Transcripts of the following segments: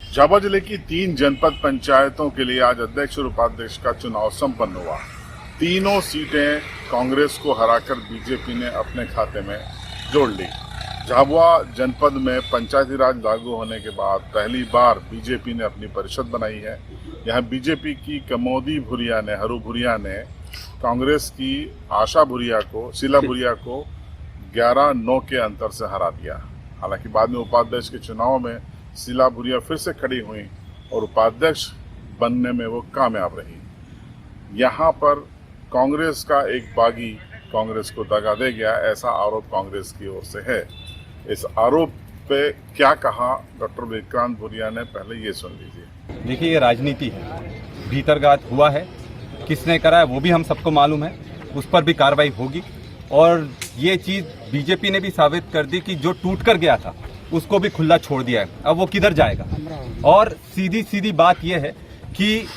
झाबुआ जिले की 3 जनपद पंचायतों के लिए आज अध्यक्ष और उपाध्यक्ष का चुनाव संपन्न हुआ। तीनों सीटें कांग्रेस को हराकर बीजेपी ने अपने खाते में जोड़ ली। झाबुआ जनपद में पंचायती राज लागू होने के बाद पहली बार बीजेपी ने अपनी परिषद बनाई है। यहाँ बीजेपी की कमोदी भुरिया ने, हरू भुरिया ने कांग्रेस की आशा भुरिया को, शीला भुरिया को 11-9 के अंतर से हरा दिया। हालांकि बाद में उपाध्यक्ष के चुनाव में शीला भुरिया फिर से खड़ी हुई और उपाध्यक्ष बनने में वो कामयाब रही। यहाँ पर कांग्रेस का एक बागी कांग्रेस को दगा दे गया, ऐसा आरोप कांग्रेस की ओर से है। इस आरोप पे क्या कहा डॉक्टर विक्रांत भुरिया ने, पहले ये सुन लीजिए। देखिए, ये राजनीति है, भीतरघात हुआ है, किसने करा है वो भी हम सबको मालूम है, उस पर भी कार्रवाई होगी। और ये चीज़ बीजेपी ने भी साबित कर दी कि जो टूट कर गया था उसको भी खुला छोड़ दिया है। अब वो किधर जाएगा? और सीधी सीधी बात यह है कि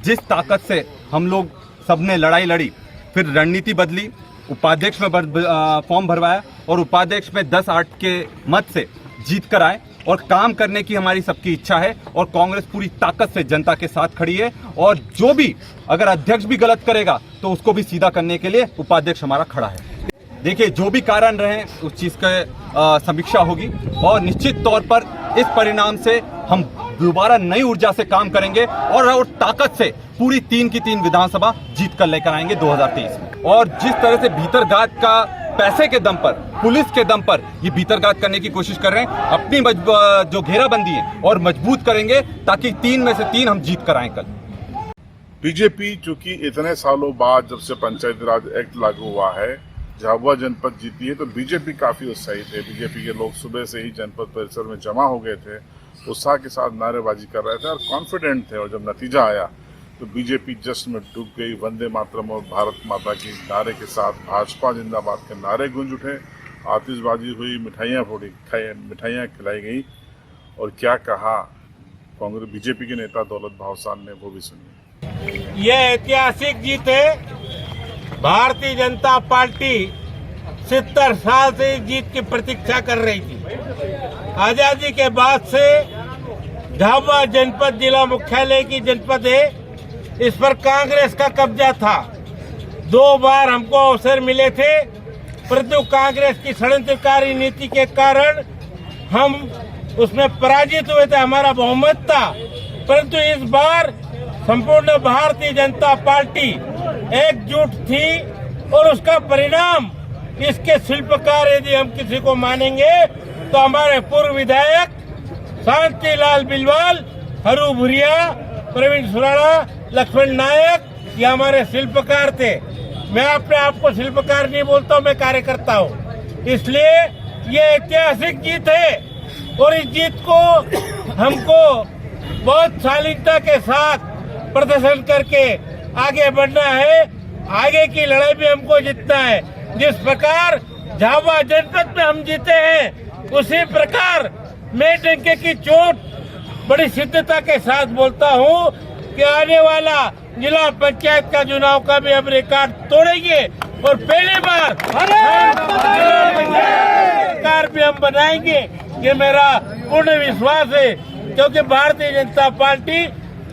जिस ताकत से हम लोग सबने लड़ाई लड़ी, फिर रणनीति बदली, उपाध्यक्ष में फॉर्म भरवाया और उपाध्यक्ष में 10-8 के मत से जीत कर आए और काम करने की हमारी सबकी इच्छा है। और कांग्रेस पूरी ताकत से जनता के साथ खड़ी है और जो भी अगर अध्यक्ष भी गलत करेगा तो उसको भी सीधा करने के लिए उपाध्यक्ष हमारा खड़ा है। देखिए, जो भी कारण रहे उस चीज़ का समीक्षा होगी और निश्चित तौर पर इस परिणाम से हम दोबारा नई ऊर्जा से काम करेंगे और ताकत से पूरी 3 की 3 विधानसभा जीत कर लेकर आएंगे 2023 में। और जिस तरह से भीतरघात का पैसे के दम पर, पुलिस के दम पर ये भीतरघात करने की कोशिश कर रहे हैं, अपनी जो घेराबंदी है और मजबूत करेंगे ताकि 3 में से 3 हम जीत कर आए कल। बीजेपी चूंकि इतने सालों बाद जब से पंचायती राज एक्ट लागू हुआ है झाबुआ जनपद जीती है, तो बीजेपी काफी उत्साहित है। बीजेपी के लोग सुबह से ही जनपद परिसर में जमा हो गए थे, उत्साह के साथ नारेबाजी कर रहे थे और कॉन्फिडेंट थे। और जब नतीजा आया तो बीजेपी जश्न में डूब गई। वंदे मातरम और भारत माता की नारे के साथ भाजपा जिंदाबाद के नारे गूंज उठे, आतिशबाजी हुई, मिठाइयाँ खिलाई गई। और क्या कहा कांग्रेस बीजेपी के नेता दौलत भावसार ने, वो भी सुनिए। ये ऐतिहासिक जीत है। भारतीय जनता पार्टी 70 साल से इस जीत की प्रतीक्षा कर रही थी। आजादी के बाद से झाबुआ जनपद जिला मुख्यालय की जनपद है, इस पर कांग्रेस का कब्जा था। 2 बार हमको अवसर मिले थे, परंतु कांग्रेस की षड्यंत्रकारी नीति के कारण हम उसमें पराजित हुए थे, हमारा बहुमत था। परंतु इस बार संपूर्ण भारतीय जनता पार्टी एकजुट थी और उसका परिणाम, इसके शिल्पकार यदि हम किसी को मानेंगे तो हमारे पूर्व विधायक शांतिलाल बिलवाल, हरू भुरिया, प्रवीण सुराणा, लक्ष्मण नायक, ये हमारे शिल्पकार थे। मैं अपने आप को शिल्पकार नहीं बोलता हूँ, मैं कार्यकर्ता हूँ। इसलिए ये ऐतिहासिक जीत है और इस जीत को हमको बहुत शालीनता के साथ प्रदर्शन करके आगे बढ़ना है। आगे की लड़ाई भी हमको जीतना है। जिस प्रकार झाबुआ जनपद में हम जीते हैं, उसी प्रकार मैं डंके की चोट बड़ी सिद्धता के साथ बोलता हूँ कि आने वाला जिला पंचायत का चुनाव का भी हम रिकॉर्ड तोड़ेंगे और पहली बार सरकार भी हम बनाएंगे। ये मेरा पूर्ण विश्वास है, क्योंकि भारतीय जनता पार्टी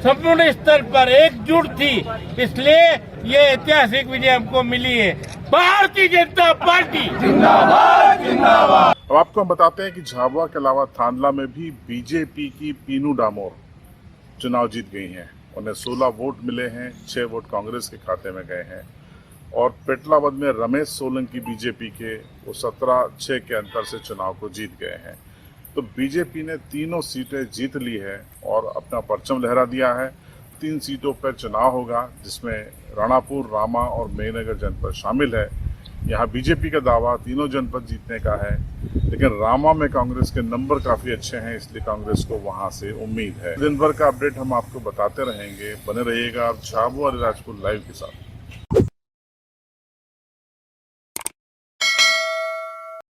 संपूर्ण स्तर पर एकजुट थी, इसलिए ये ऐतिहासिक विजय हमको मिली है। भारतीय जनता पार्टी जिंदाबाद जिंदाबाद। अब आपको हम बताते हैं कि झाबुआ के अलावा थांदला में भी बीजेपी की पीनू डामोर चुनाव जीत गई हैं। उन्हें 16 वोट मिले हैं, 6 वोट कांग्रेस के खाते में गए हैं। और पेटलावद में रमेश सोलंकी बीजेपी के, वो 17-6 के अंतर से चुनाव को जीत गए हैं। तो बीजेपी ने तीनों सीटें जीत ली है और अपना परचम लहरा दिया है। 3 सीटों पर चुनाव होगा, जिसमें राणापुर, रामा और मेहनगर जनपद शामिल है। यहाँ बीजेपी का दावा तीनों जनपद जीतने का है, लेकिन रामा में कांग्रेस के नंबर काफी अच्छे हैं, इसलिए कांग्रेस को वहां से उम्मीद है। दिन भर का अपडेट हम आपको बताते रहेंगे। बने रहिएगा आप झाबुआ अलीराजपुर लाइव के साथ।